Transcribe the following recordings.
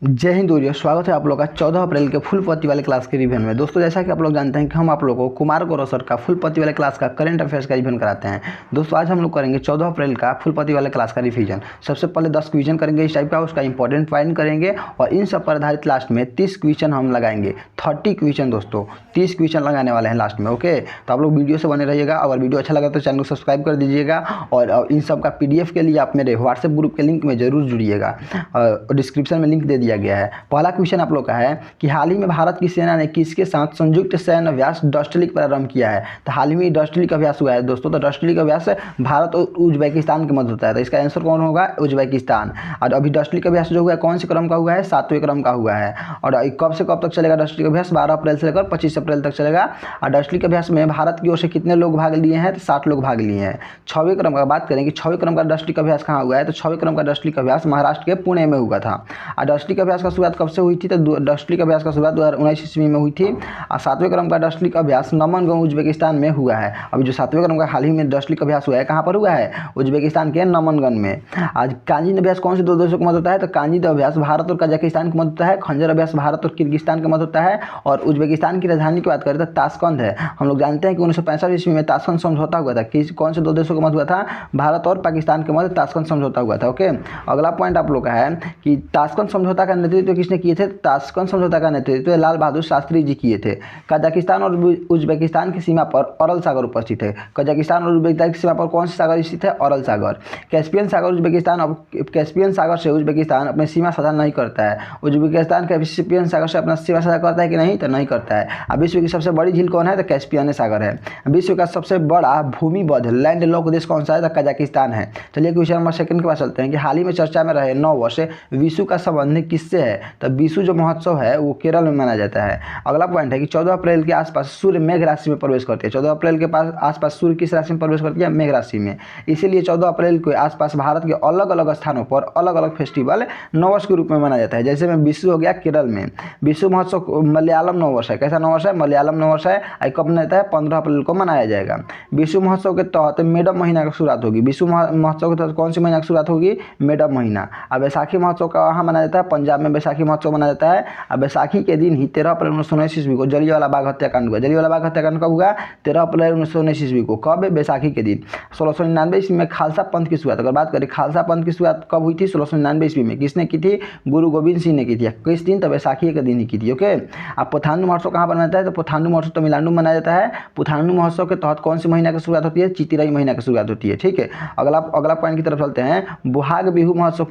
जय हिंद दोस्तों, स्वागत है आप लोग का 14 अप्रैल के फुल पत्ती वाले क्लास के रिवीजन में। दोस्तों जैसा कि आप लोग जानते हैं कि हम आप लोगों को कुमार गौरव सर का फुल पत्ती वाले क्लास का करंट अफेयर्स का रिवीजन कराते हैं। दोस्तों आज हम लोग करेंगे 14 अप्रैल का फुल पत्ती वाले क्लास का रिवीजन। सबसे पहले 10 क्वेश्चन करेंगे इस टाइप का, उसका इंपॉर्टेंट पॉइंट करेंगे और इन सब पर आधारित लास्ट में 30 क्वेश्चन हम लगाएंगे। 30 क्वेश्चन दोस्तों, 30 क्वेश्चन लगाने वाले हैं लास्ट में। ओके, तो आप लोग वीडियो से बने रहिएगा। अगर वीडियो अच्छा लगा तो चैनल को सब्सक्राइब कर दीजिएगा और इन सब का PDF के लिए आप मेरे व्हाट्सएप ग्रुप के लिंक में जरूर जुड़िएगा। डिस्क्रिप्शन में लिंक दे दिया गया है। पहला क्वेश्चन आप लोग का है कि हाल ही में भारत की सेना ने किसके साथ संयुक्त सैन्य अभ्यास डस्टलिक प्रारंभ किया है। तो हाल ही में डस्टलिक अभ्यास हुआ है दोस्तों। तो डस्टलिक अभ्यास भारत और उज्बेकिस्तान के मध्य होता है। तो इसका आंसर कौन होगा? उज्बेकिस्तान। और अभी डस्टलिक अभ्यास जो हुआ है कौन से क्रम का हुआ है? 7वें क्रम का हुआ है। और कब से कब तक चलेगा डस्टलिक अभ्यास? 12 अप्रैल से लेकर 25 अप्रैल तक चलेगा। और डस्टलिक अभ्यास में भारत की ओर से कितने लोग भाग लिए हैं? तो 60 लोग भाग लिए हैं। 6वें क्रम का बात करें कि 6वें क्रम का डस्टलिक अभ्यास कहाँ हुआ है? तो 6वें क्रम का डस्टलिक अभ्यास महाराष्ट्र के पुणे में हुआ था। और डस्टलिक अभ्यास का शुरुआत कब से हुई थी? तो डस्टलिक अभ्यास का शुरुआत 2019 ईस्वी में हुई थी। और 7वें क्रम का डस्टलिक अभ्यास नमनगंज उज्बेकिस्तान में हुआ है। अभी जो 7वें क्रम का हाल ही में डस्टलिक अभ्यास हुआ है कहाँ पर हुआ है? उज्बेकिस्तान के नमनगंज में। आज कांजीन अभ्यास कौन से दो देशों के मध्य होता है? तो कांजीन अभ्यास भारत और कजाकिस्तान के मध्य होता है। खंजर अभ्यास भारत और किर्गिस्तान के मध्य होता है। और उज्बेकिस्तान की राजधानी की बात करें तो ताशकंद है। हम लोग जानते हैं कि 1965 ईस्वी में ताशकंद समझौता हुआ था। कौन से दो देशों के मध्य हुआ था? भारत और पाकिस्तान के मध्य ताशकंद समझौता हुआ था। ओके, अगला पॉइंट आप लोग का है कि ताशकंद समझौता का नेतृत्व किसने किए थे? ताशकंद समझौता का नेतृत्व लाल बहादुर शास्त्री जी किए थे। कजाकिस्तान और उज्बेकिस्तान की सीमा पर अरल सागर उपस्थित है। कजाकिस्तान और उज्बेकिस्तान की सीमा पर कौन सा सागर स्थित है? अरल सागर। कैस्पियन सागर उज्बेकिस्तान, अब कैस्पियन सागर से उज्बेकिस्तान अपनी सीमा साझा नहीं करता है। उज्बेकिस्तान कैस्पियन सागर से अपना सीमा साझा करता है कि नहीं? तो नहीं करता है। अब विश्व की सबसे बड़ी झील कौन है? तो कैस्पियन सागर है। विश्व का सबसे बड़ा भूमिबद्ध लैंड लॉक देश कौन सा है? तो कजाकिस्तान है। चलिए क्वेश्चन नंबर 2 के पास चलते हैं कि हाल ही में चर्चा में रहे 9 वर्ष विशु का संबंध किससे है? तो विशु जो महोत्सव है वो केरल में मनाया जाता है। अगला पॉइंट है कि 14 अप्रैल के आसपास सूर्य मेघ राशि में प्रवेश करती है। 14 अप्रैल के आसपास सूर्य किस राशि में प्रवेश करती है? मेघ राशि में। इसीलिए 14 अप्रैल के आसपास भारत के अलग अलग स्थानों पर अलग अलग फेस्टिवल नववर्ष के रूप में मनाया जाता है। जैसे में विशु हो गया केरल में। विशु महोत्सव मलयालम नववर्ष है। कैसा नववर्ष है? मलयालम नववर्ष है। कब मनाता है? 15 अप्रैल को मनाया जाएगा। विशु महोत्सव के तहत मेडम महीना की शुरुआत होगी। विशु महोत्सव के तहत कौन सी महीना की शुरुआत होगी? मेडम महीना। अब बैसाखी महोत्सव कहाँ मनाया जाता है? पंजाब में बैसाखी महोत्सव मनाया जाता है। अब बैसाखी के दिन ही 13 अप्रैल 1919 ईस्वी को जलियांवाला बाग हत्याकांड हुआ। जलियांवाला बाग हत्याकांड कब हुआ? 13 अप्रैल 1919 ईस्वी को। कब? बैसाखी के दिन। 1699 ईस्वी में खालसा पंथ की शुरुआत। अगर बात करें खालसा पंथ की शुरुआत कब हुई थी? 1699 ईस्वी में। किसने की थी? गुरु गोविंद सिंह ने की थी। किस दिन? तो बैसाखी के दिन ही की थी। ओके, अब पुथांडु महोत्सव कहाँ पर मनाया जाता है? तो पुथांडु महोत्सव तमिलनाडु में मनाया जाता है। पुथांडु महोत्सव के तहत कौन सी महीना की शुरुआत होती है? चितिराई महीना की शुरुआत होती है। ठीक है, अगला पॉइंट की तरफ चलते हैं। बोहाग बिहू महोत्सव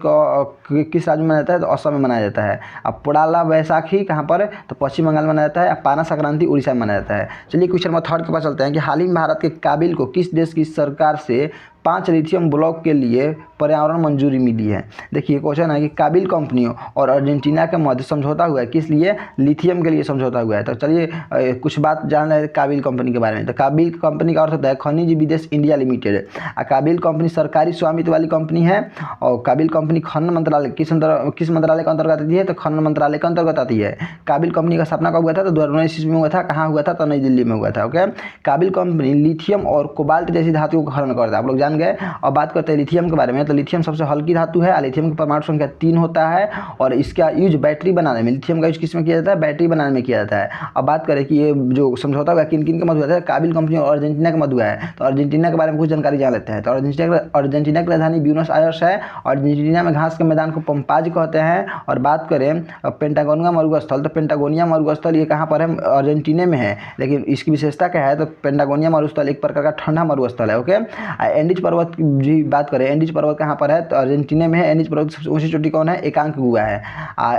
किस राज्य में मनाया जाता है? तो असम में मनाया जाता है। अब पोड़ाला बैसाखी कहाँ पर? तो पश्चिम बंगाल में मनाया जाता है। पाना संक्रांति उड़ीसा में मनाया जाता है। चलिए क्वेश्चन नंबर 3 के पास चलते हैं कि हाल ही में भारत के काबिल को किस देश की सरकार से 5 लिथियम ब्लॉक के लिए पर्यावरण मंजूरी मिली है? देखिए क्वेश्चन है कि काबिल कंपनियों और अर्जेंटीना के मध्य समझौता हुआ है। किस लिए? लिथियम के लिए समझौता हुआ है। तो चलिए कुछ बात जान रहे काबिल कंपनी के बारे में। तो काबिल कंपनी का अर्थ होता है खनिज विदेश इंडिया लिमिटेड। काबिल कंपनी सरकारी स्वामित्व वाली कंपनी है। और काबिल कंपनी खनन मंत्रालय किस मंत्रालय के अंतर्गत आती है? तो खनन मंत्रालय के अंतर्गत आती है। काबिल कंपनी का स्थापना कब हुआ था? तो 2019 ईस्वी में हुआ था। कहाँ हुआ था? तो नई दिल्ली में हुआ था। ओके, काबिल कंपनी लिथियम और कोबाल्ट जैसी धातुओं का खनन करता है। आप लोग जान गए। अब बात करते हैं लिथियम के बारे में। तो लिथियम सबसे हल्की धातु है। लिथियम की परमाणु संख्या 3 होता है और इसका यूज बैटरी बनाने में, लिथियम का यूज किस में किया जाता है? बैटरी बनाने में किया जाता है। अब बात करें कि ये जो समझौता हुआ किन किन के मध्य हुआ था? काबिल कंपनी और अर्जेंटीना के मध्य हुआ है। तो अर्जेंटीना के बारे में कुछ जानकारी जान लेते हैं। तो अर्जेंटीना की राजधानी ब्यूनस आयर्स है। अर्जेंटीना में घास के मैदान को पंपाज कहते हैं। और बात करें पेंटागोनिया मरुस्थल, तो पेंटागोनिया मरुस्थल ये कहाँ पर है? अर्जेंटीना में है। लेकिन इसकी विशेषता क्या है? तो पेंटागोनिया मरुस्थल एक प्रकार का ठंडा मरुस्थल है। ओके, एंडीज पर्वत जी बात करें, एंडीज पर्वत कहाँ पर है? तो अर्जेंटीना में है। एंडीज पर्वत की सबसे ऊंची चोटी कौन है? एकांकगुआ है।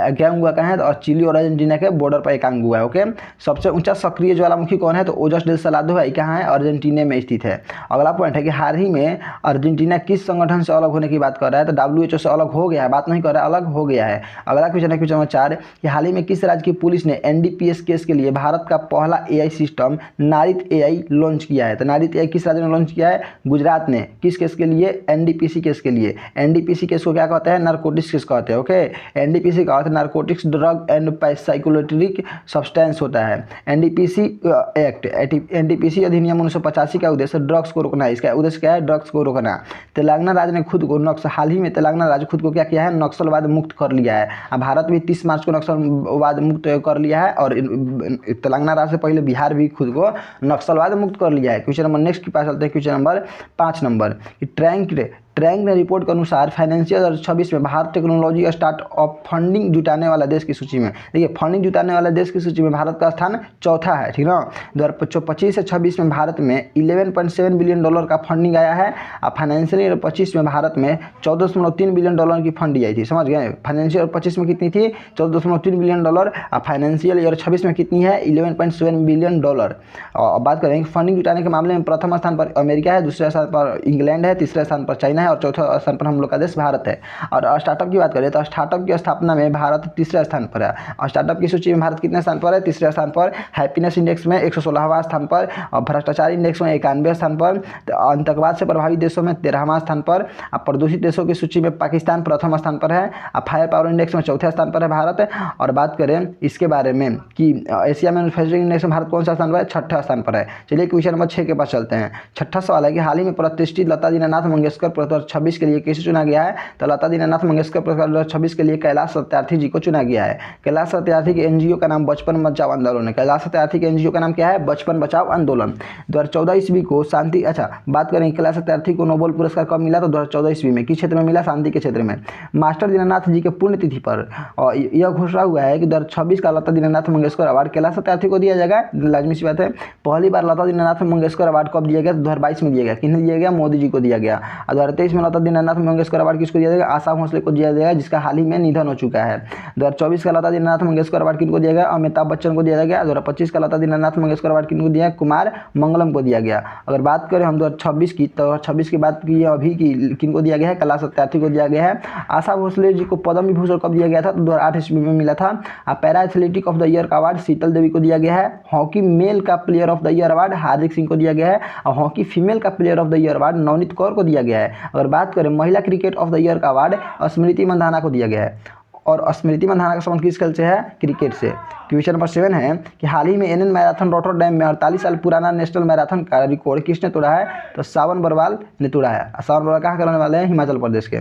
एकांकगुआ कहाँ है? तो चिली और अर्जेंटीना के बॉर्डर पर एकांकगुआ है। ओके, सबसे ऊंचा सक्रिय ज्वालामुखी कौन है? तो ओजस डेल सलादो है। कहाँ है? अर्जेंटीना में स्थित है। अगला पॉइंट है कि हाल ही में अर्जेंटीना किस संगठन से अलग होने की बात कर रहा है? तो WHO से अलग हो गया है। बात नहीं कर रहा है, अलग हो गया है। अगला क्वेश्चन है क्वेश्चन नंबर 4 कि हाल ही में किस राज्य की पुलिस ने NDPS केस के लिए भारत का पहला AI सिस्टम नारित AI लॉन्च किया है? तो नारित AI किस राज्य ने लॉन्च किया है? गुजरात ने। किस केस के लिए? एनडीपीसी केस के लिए। एनडीपीसी केस को क्या कहते हैं? नारकोटिक्स केस कहते हैं। ओके, एनडीपीसी का अर्थ नारकोटिक्स ड्रग एंड साइकोलैट्रिक सब्सटेंस होता है। एनडीपीसी एक्ट, एनडीपीसी अधिनियम 1985 का उद्देश्य ड्रग्स को रोकना है। इसका उद्देश्य क्या है? ड्रग्स को रोकना। तेलंगाना राज्य ने खुद को हाल ही में तेलंगाना राज्य खुद को क्या किया है? नक्सलवाद मुक्त कर लिया है। अब भारत भी 30 मार्च को नक्सलवाद मुक्त कर लिया है और तेलंगाना राज्य से पहले बिहार भी खुद को नक्सलवाद मुक्त कर लिया है। क्वेश्चन नंबर नेक्स्ट के पास चलते हैं। क्वेश्चन नंबर 5 नंबर, ट्रैंक ने रिपोर्ट के अनुसार फाइनेंशियल 2026 में भारत टेक्नोलॉजी स्टार्टअप फंडिंग जुटाने वाला देश की सूची में, देखिए फंडिंग जुटाने वाले देश की सूची में भारत का स्थान चौथा है, ठीक ना। 2025 से 26 में भारत में $11.7 बिलियन का फंडिंग आया है। अब फाइनेंशियल ईयर 25 में भारत में $14.3 बिलियन की फंडिंग आई थी, समझ गए। फाइनेंशियल ईयर 25 में कितनी थी? $14.3 बिलियन। अब फाइनेंशियल ईयर 26 में कितनी है? $11.7 बिलियन। और बात करेंगे फंडिंग जुटाने के मामले में प्रथम स्थान पर अमेरिका है, दूसरे स्थान पर इंग्लैंड है, तीसरे स्थान पर चाइना और चौथा स्थान पर हम लोग का देश भारत है। और स्टार्टअप की बात करें तो स्टार्टअप की स्थापना में भारत तीसरे स्थान पर है। और स्टार्टअप की सूची में भारत कितने स्थान पर है? तीसरे स्थान पर। हैप्पीनेस इंडेक्स में 116वां स्थान पर, और भ्रष्टाचार इंडेक्स में 91वें स्थान पर, आतंकवाद से प्रभावित देशों में 13वां स्थान पर। अब प्रदूषित देशों की सूची में पाकिस्तान प्रथम स्थान पर है। अब फायर पावर इंडेक्स में चौथे स्थान पर है भारत। और बात करें इसके बारे में कि एशिया मैन्युफैक्चरिंग इंडेक्स में भारत कौन सा स्थान पर है? छठा स्थान पर है। चलिए क्वेश्चन नंबर 6 के पास चलते हैं। छठा सवाल है कि हाल ही में प्रतिष्ठित लता दीनानाथ मंगेशकर 2026 के लिए किसे चुना गया है? तो लता दीनानाथ मंगेशकर 2026 के लिए कैलाश सत्यार्थी जी को चुना गया है। कैलाश सत्यार्थी के एनजीओ का नाम बचपन बचाओ आंदोलन है। कैलाश सत्यार्थी के एनजीओ का नाम क्या है? बचपन बचाओ आंदोलन। 2014 ईस्वी को शांति, अच्छा बात करें कैलाश सत्यार्थी को नोबेल पुरस्कार कब मिला? तो 2014 ईस्वी में। किस क्षेत्र में मिला? शांति के क्षेत्र में। मास्टर दीनानाथ जी के पुण्यतिथि पर और यह घोषणा हुआ है कि 2026 का लता दीनानाथ मंगेशकर अवार्ड कैलाश सत्यार्थी को दिया जाएगा। लाजमी सी बात है। पहली बार लता दीनानाथ मंगेशकर अवार्ड कब दिया गया? 2022 में दिया गया। किन्हें दिया गया? मोदी जी को दिया गया। 2023 में लता दीनानाथ मंगेशकर अवार्ड किसको दिया जाएगा? आशा भोसले को दिया जाएगा, जिसका हाल ही में निधन हो चुका है। 2024 का लता दीनानाथ मंगेशकर अवार्ड किनको दिया गया? अमिताभ बच्चन को दिया गया। 2025 का लता दीनानाथ मंगेशकर अवार्ड किनको दिया? कुमार मंगलम को दिया गया। अगर बात करें हम 2026 की, तो 2026 की बात की अभी की किनको दिया गया है? कैलाश सत्यार्थी को दिया गया है। आशा भोसले जी को पद्म विभूषण कब दिया गया था? तो 2008 ईस्वी में मिला था। Para athletic of the year का अवार्ड शीतल देवी को दिया गया है। हॉकी मेल का player of the year award Hardik Singh को दिया गया है। और हॉकी फीमेल का player of the year award Navneet Kaur को दिया गया है। अगर बात करें महिला क्रिकेट ऑफ द ईयर का अवार्ड स्मृति मंधाना को दिया गया है। और स्मृति मंधाना का संबंध किस खेल से है? क्रिकेट से। क्वेश्चन नंबर 7 है कि हाल ही में एनएन मैराथन रॉटरडैम में 48 साल पुराना नेशनल मैराथन का रिकॉर्ड किसने तोड़ा है? तो सावन बरवाल ने तोड़ा है। सावन बरवाल कहाँ के रहने वाले हैं? हिमाचल प्रदेश के।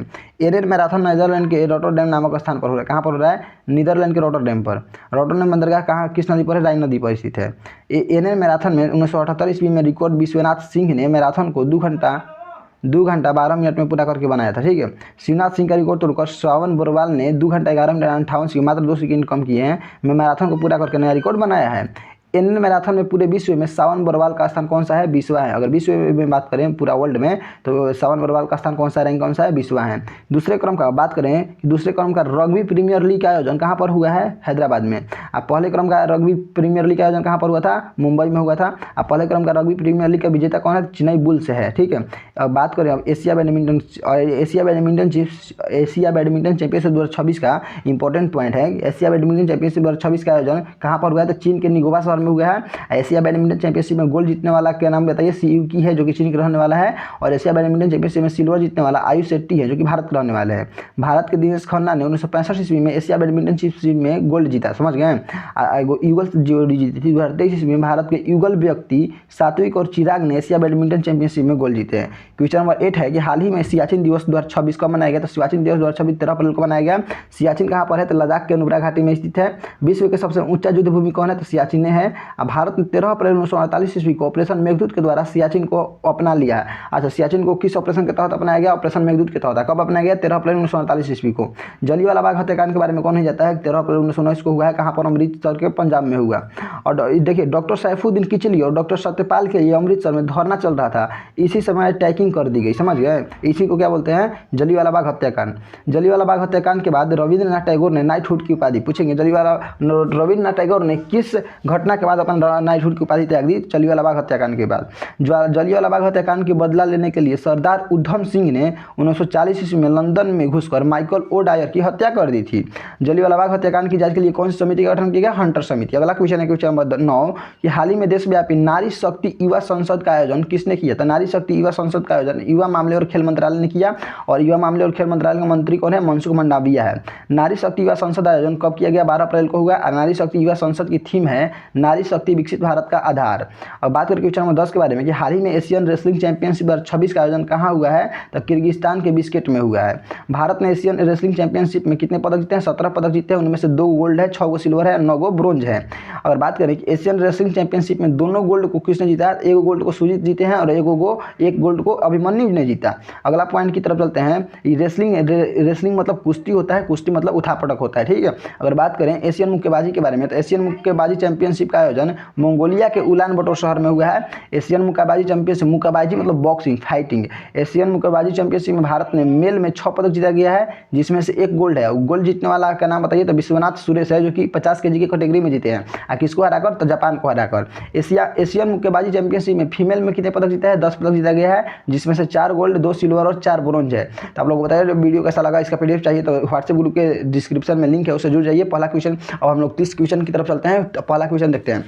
एनएन मैराथन नीदरलैंड के रॉटरडैम नामक स्थान पर हो रहा है। कहाँ पर हो रहा है? नीदरलैंड के रॉटरडैम पर। रॉटरडैम बंदरगाह कहाँ, किस नदी पर है? राइन नदी पर स्थित है। एनएन मैराथन में 1978 ईस्वी में रिकॉर्ड विश्वनाथ सिंह ने मैराथन को 2 घंटा 12 मिनट में पूरा करके बनाया था, ठीक है। शिवनाथ सिंह का रिकॉर्ड तोड़कर सावन बरवाल ने 2 घंटा 11 मिनट 58 सेकंड, मात्र 2 सेकंड कम किए हैं, मैराथन को पूरा करके नया रिकॉर्ड बनाया है। एनएन मैराथन में पूरे विश्व में सावन बरवाल का स्थान कौन सा है? 20वां है। अगर विश्व में बात करें पूरा वर्ल्ड में, तो सावन बरवाल का स्थान कौन सा, रैंक कौन सा है? 20वां है। दूसरे क्रम का बात करें कि दूसरे क्रम का रग्बी प्रीमियर लीग का आयोजन कहाँ पर हुआ है? हैदराबाद में। अब पहले क्रम का रग्बी प्रीमियर लीग का आयोजन कहाँ पर हुआ था? मुंबई में हुआ था। अब पहले क्रम का रग्बी प्रीमियर लीग का विजेता कौन है? चेन्नई बुल्स है, ठीक है। अब बात करें अब एशिया बैडमिंटन चैंपियनशिप 2026 का इंपॉर्टेंट पॉइंट है। एशिया बैडमिंटन चैंपियनशिप 2026 का आयोजन कहाँ पर हुआ है? तो चीन के निगोबा शहर में हुआ है। एशिया बैडमिंटन चैंपियनशिप में गोल्ड जीतने वाला क्या नाम बताइए? सीयूकी है, जो कि चीन के रहने वाला है। और एशिया बैडमिंटन चैंपियनशिप में सिल्वर जीतने वाला आयुष शेट्टी है, जो कि भारत के रहने वाले हैं। भारत के दिनेश खन्ना ने 1965 ईस्वी में एशिया बैडमिंटन चैंपियनशिप में गोल्ड जीता, समझ गए। युगल जोड़ी जीती थी। 2023 ईस्वी में भारत के युगल व्यक्ति सात्विक और चिराग ने एशिया बैडमिंटन चैंपियनशिप में गोल्ड जीते हैं। क्वेश्चन नंबर 8 है कि हाल ही में सियाचिन दिवस 2026 कब मनाया गया? तो सियाचिन दिवस 2026 13 अप्रैल को मनाया गया। सियाचिन कहाँ पर है? तो लद्दाख के नुब्रा घाटी में स्थित है। विश्व के सबसे ऊंचा युद्ध भूमि कौन है? तो सियाचिन है। अब भारत ने 13 अप्रैल 1948 ईस्वी को ऑपरेशन मेघदूत के द्वारा सियाचिन को अपना लिया है। अच्छा, सियाचिन को किस ऑपरेशन के तहत अपनाया गया? ऑपरेशन मेघदूत के तहत। कब अपनाया गया? 13 अप्रैल 1948 ईस्वी को। जलियांवाला बाग हत्याकांड के बारे में कौन नहीं जाता है? 13 अप्रैल 1919 को हुआ है। कहाँ पर? अमृतसर के पंजाब में हुआ। और देखिए डॉक्टर सैफुद्दीन किचली और डॉक्टर सत्यपाल के लिए अमृतसर में धरना चल रहा था, इसी समय अटैकिंग कर दी गई, समझ गए। इसी को क्या बोलते हैं? जलियांवाला बाग हत्याकांड। जलियांवाला बाग हत्याकांड के बाद रविंद्रनाथ टैगोर ने नाइटहुड की उपाधि, पूछेंगे रविंद्रनाथ टैगोर ने किस घटना के बाद अपना नाइटहुड की उपाधि त्याग दी? जलियांवाला बाग हत्याकांड के बाद। जलियांवाला बाग हत्याकांड के बदला लेने के लिए सरदार उधम सिंह ने 1940 ईस्वी में लंदन में घुसकर माइकल ओ डायर की हत्या कर दी थी। जलियांवाला बाग हत्याकांड की जांच के लिए कौन सी समिति का गठन किया गया? हंटर समिति। अगला क्वेश्चन है क्वेश्चन नंबर 9 कि हाल ही में देशव्यापी नारी शक्ति युवा संसद का आयोजन किसने किया था? नारी शक्ति युवा संसद का का आयोजन युवा मामले और खेल मंत्रालय ने किया, और युवा मामले और खेल मंत्रालय का मंत्री कौन है? मनसुख मंडाविया है। नारी शक्ति युवा संसद आयोजन कब किया गया? 12 अप्रैल को हुआ। नारी शक्ति युवा संसद की थीम है नारी शक्ति विकसित भारत का आधार। अब बात करें क्वेश्चन नंबर 10 के बारे में कि हाल ही में एशियन रेसलिंग चैंपियनशिप 2026 का आयोजन कहाँ हुआ है? तो किर्गिस्तान के बिस्केट में हुआ है। भारत ने एशियन रेसलिंग चैंपियनशिप में कितने पदक जीते हैं? 17 पदक जीते हैं। उनमें से 2 गोल्ड है, 6 सिल्वर है, 9 ब्रोंज है। अगर बात करें कि एशियन रेसलिंग चैंपियनशिप में दोनों गोल्ड को किसने जीता है? एक गोल्ड को सुजीत जीते हैं और एक गोल्ड को अभिमन्यु ने जीता। अगला पॉइंट की तरफ चलते हैं। रेसलिंग मतलब कुश्ती होता है, कुश्ती मतलब उठापटक होता है, ठीक है। अगर बात करें एशियन मुक्केबाजी के बारे में तो एशियन मुक्केबाजी चैंपियनशिप का आयोजन मंगोलिया के उलान बटोर शहर में हुआ है। एशियन मुक्केबाजी चैंपियनशिप, मुक्केबाजी मतलब बॉक्सिंग, फाइटिंग। एशियन मुक्केबाजी चैंपियनशिप में भारत ने मेल में 6 पदक जीता गया है, जिसमें से 1 गोल्ड है। गोल्ड जीतने वाला का नाम बताइए? तो विश्वनाथ सुरेश है, जो कि 50 kg की कैटेगरी में जीते हैं। किसको हराकर? तो जापान को हराकर। एशियन मुक्केबाजी चैंपियनशिप में फीमेल में कितने पदक जीता है? 10 पदक जीता गया है, जिसमें से 4 गोल्ड, 2 सिल्वर और 4 ब्रोंज है। तो आप लोग बताइए वीडियो कैसा लगा। इसका पीडीएफ चाहिए तो व्हाट्सएप ग्रुप के डिस्क्रिप्शन में लिंक है, उससे जुड़ जाइए। पहला क्वेश्चन। अब हम लोग 30 क्वेश्चन की तरफ चलते हैं। तो पहला क्वेश्चन देखते हैं।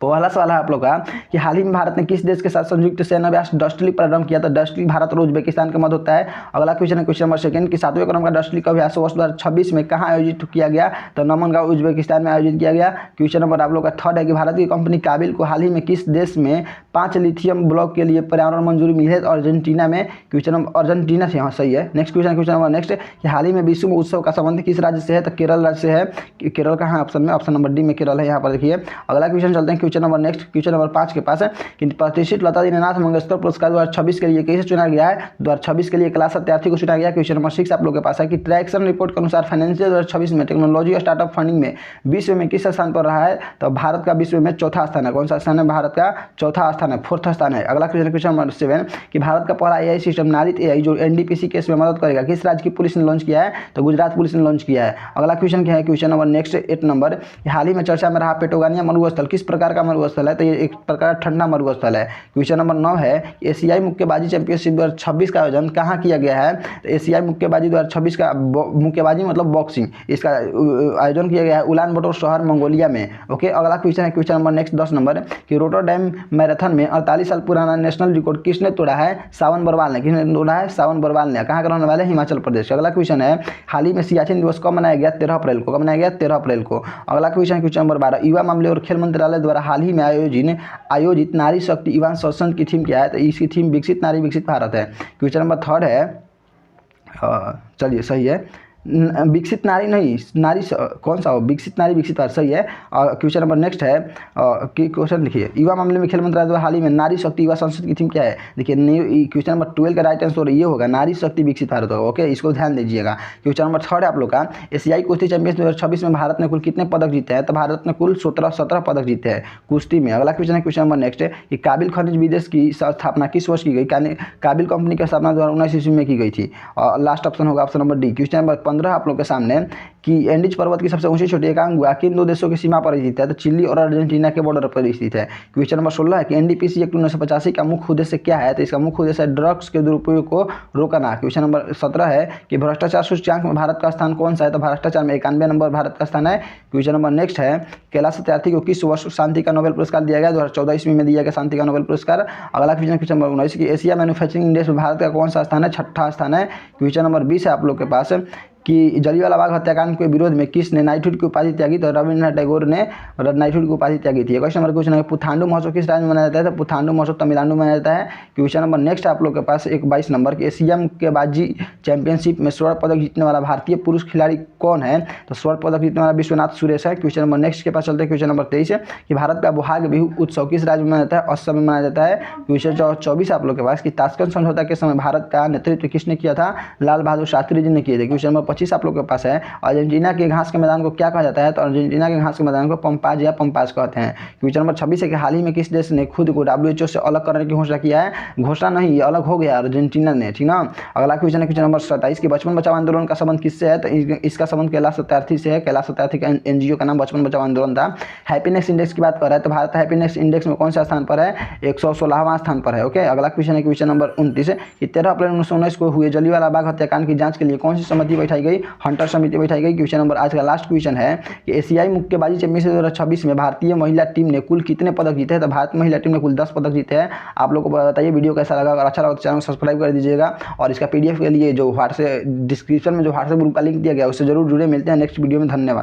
पहला सवाल है आप लोग का कि हाल ही में भारत ने किस देश के साथ संयुक्त सेना अभ्यास डस्टली प्रारंभ किया? तो डस्टली भारत और उज्बेकिस्तान के मध्य होता है। अगला क्वेश्चन है क्वेश्चन नंबर 2 कि 7वें क्रम का डस्टली का अभ्यास वर्ष 2026 में कहाँ आयोजित किया गया? तो नमनगांव उज्बेकिस्तान में आयोजित किया गया। क्वेश्चन नंबर आप लोग का 3 है कि भारत की कंपनी काबिल को हाल ही में किस देश में 5 लिथियम ब्लॉक के लिए पर्यावरण मंजूरी मिली है? अर्जेंटीना में। क्वेश्चन नंबर अर्जेंटीना से, हाँ सही है। नेक्स्ट क्वेश्चन नंबर नेक्स्ट कि हाल ही में विश्व उत्सव का संबंध किस राज्य से है? तो केरल राज्य से है। केरल कहाँ ऑप्शन में? ऑप्शन नंबर डी में केरल है, यहाँ पर देखिए। अगला क्वेश्चन चलते हैं question number next, question number 5 के पास है कि प्रतिष्ठित लता दीननाथ मंगेशकर पुरस्कार 2026 के लिए कैसे चुना गया है? 2026 के लिए क्लास सत्यार्थी को चुना गया। क्वेश्चन नंबर 6 आप लोग के पास है कि ट्रैक्शन रिपोर्ट के अनुसार फाइनेंशियल 2026 में टेक्नोलॉजी और स्टार्टअप फंडिंग में विश्व में किस स्थान पर रहा है? तो भारत का विश्व में 4था स्थान है। कौन सा स्थान है? भारत का 4था स्थान है, 4th स्थान है। अगला क्वेश्चन नंबर 7 कि भारत का पहला AI सिस्टम नारित AI जो NDPC केस में मदद करेगा किस राज्य की पुलिस ने लॉन्च किया है? तो गुजरात पुलिस ने लॉन्च किया है। अगला क्वेश्चन क्या है? क्वेश्चन नंबर नेक्स्ट 8 नंबर, हाल ही में चर्चा में रहा पेटोगानिया मरुस्थल किस प्रकार का मरुस्थल है? तो ये एक प्रकार ठंडा मरुस्थल है। क्वेश्चन नंबर 9 है एशियाई मुक्केबाजी चैंपियनशिप 2026 का आयोजन कहाँ किया गया है? तो एशियाई मुक्केबाजी 2026 का मुक्केबाजी मतलब बॉक्सिंग, इसका आयोजन किया गया है उलान बटोर शहर मंगोलिया में। ओके। अगला क्वेश्चन है क्वेश्चन नंबर नेक्स्ट 10 नंबर कि रोटरडैम मैराथन में 48 साल पुराना नेशनल रिकॉर्ड किसने तोड़ा है? सावन बरवाल ने। किसने तोड़ा है? सावन बरवाल ने। कहाँ का रहने वाले? हिमाचल प्रदेश। अगला क्वेश्चन है हाल ही में सियाचिन दिवस कब मनाया गया? 13 अप्रैल को। कब मनाया गया? 13 अप्रैल को। अगला क्वेश्चन नंबर 12 युवा मामले और खेल मंत्रालय द्वारा हाल ही में आयोजित नारी शक्ति युवा संसद की थीम क्या है? तो इसकी थीम विकसित नारी विकसित भारत है। क्वेश्चन नंबर 3 है, चलिए सही है, विकसित नारी नहीं, नारी कौन सा हो? विकसित नारी विकसित भारत, सही है। क्वेश्चन नंबर नेक्स्ट है कि क्वेश्चन लिखिए युवा मामले में खेल मंत्रालय द्वारा हाल ही में नारी शक्ति युवा संसद की थीम क्या है? देखिए क्वेश्चन नंबर 12 का राइट आंसर ये होगा नारी शक्ति विकसित भारत होगा। ओके, इसको ध्यान दीजिएगा। क्वेश्चन नंबर 3 है आप लोग का एशियाई कुश्ती चैंपियनशिप 2026 में भारत ने कुल कितने पदक जीते हैं? तो भारत ने कुल 17 पदक जीते हैं कुश्ती में। अगला क्वेश्चन है क्वेश्चन नंबर नेक्स्ट है कि काबिल खनिज विदेश की स्थापना किस वर्ष की गई? काबिल कंपनी की स्थापना 2019 ईस्वी में की गई थी। और लास्ट ऑप्शन होगा option number D. Question number 15 आप लोग के सामने कि एंडीज पर्वत की सबसे ऊंची चोटी एकांगुआ किन 2 देशों की सीमा पर स्थित है? तो चिली और अर्जेंटीना के बॉर्डर पर स्थित है। क्वेश्चन नंबर 16 है कि एनडीपीसी एक्ट 1985 का मुख्य उद्देश्य क्या है? तो इसका मुख्य उद्देश्य ड्रग्स के दुरुपयोग को रोकना। क्वेश्चन नंबर 17 है कि भ्रष्टाचार सूचकांक में भारत का स्थान कौन सा है? तो भ्रष्टाचार में 91 नंबर भारत का स्थान है। क्वेश्चन नंबर नेक्स्ट है कैलाश सत्यार्थी को किस वर्ष शांति का नोबेल पुरस्कार दिया गया? 2014 ईस्वी में दिया गया शांति का नोबेल पुरस्कार। अगला क्वेश्चन नंबर 19 की एशिया मैन्युफैक्चरिंग इंडेक्स में भारत का कौन सा स्थान है? 6ठा स्थान है। क्वेश्चन नंबर 20 है आप लोग के पास कि जलियांवाला बाग हत्याकांड के विरोध में किसने नाइटहुड की उपाधि त्यागी? तो रविन्द्रनाथ टैगोर ने नाइटहुड की उपाधि त्यागी थी। क्वेश्चन नंबर पुथांडु महोत्सव किस राज्य में मनाया जाता है? तो पुथांडु महोत्सव तमिलनाडु में मनाया जाता है। क्वेश्चन नंबर नेक्स्ट आप लोग के पास 22 नंबर की एशिया मुक्केबाजी चैंपियनशिप में स्वर्ण पदक जीतने वाला भारतीय पुरुष खिलाड़ी कौन है? तो स्वर्ण पदक जीतने वाला विश्वनाथ सुरेश है। क्वेश्चन नंबर नेक्स्ट के पास चलते हैं। क्वेश्चन नंबर 23 है कि भारत का बोहाग बिहू उत्सव किस राज्य में मनाया जाता है? असम में मनाया जाता है। क्वेश्चन 24 आप लोग के पास कि ताशकंद समझौता के समय भारत का नेतृत्व किसने किया था? लाल बहादुर शास्त्री जी ने किए थे। क्वेश्चन नंबर 25 आप लोग के पास है अर्जेंटीना के घास के मैदान को क्या कहा जाता है? तो अर्जेंटीना के घास के मैदान को पंपाज या पंपाज कहते हैं। क्वेश्चन नंबर 26 है कि हाल ही में किस देश ने खुद को WHO से अलग करने की घोषणा किया है? घोषणा नहीं, अलग हो गया अर्जेंटीना ने, ठीक ना। अगला क्वेश्चन है क्वेश्चन नंबर 27 की बचपन बचाओ आंदोलन का संबंध किससे है? तो इसका संबंध कैलाश सत्यार्थी से है। कैलाश सत्यार्थी का NGO का नाम बचपन बचाओ आंदोलन था। हैप्पीनेस इंडेक्स की बात कर रहा है तो भारत हैप्पीनेस इंडेक्स में कौन सा स्थान पर है? 116वां स्थान पर है। ओके, अगला क्वेश्चन है क्वेश्चन नंबर 29 कि 13 अप्रैल 1919 को हुए जलियांवाला बाग हत्याकांड की जांच के लिए कौन सी समिति बैठाई गई, हंटर समिति बैठाई गई। क्वेश्चन नंबर आज का लास्ट क्वेश्चन है कि एशियाई मुक्केबाजी चैंपियनशिप 2026 में भारतीय महिला टीम ने कुल कितने पदक जीते हैं? तो भारतीय महिला टीम ने कुल 10 पदक जीते हैं। आप लोग को बताइए वीडियो कैसा लगा, अगर अच्छा लगा तो चैनल को सब्सक्राइब कर दीजिएगा और इसका PDF के लिए जो व्हाट्सएप डिस्क्रिप्शन में जो व्हाट्सएप ग्रुप का लिंक दिया गया उससे जरूर जुड़े। मिलते हैं नेक्स्ट वीडियो में, धन्यवाद।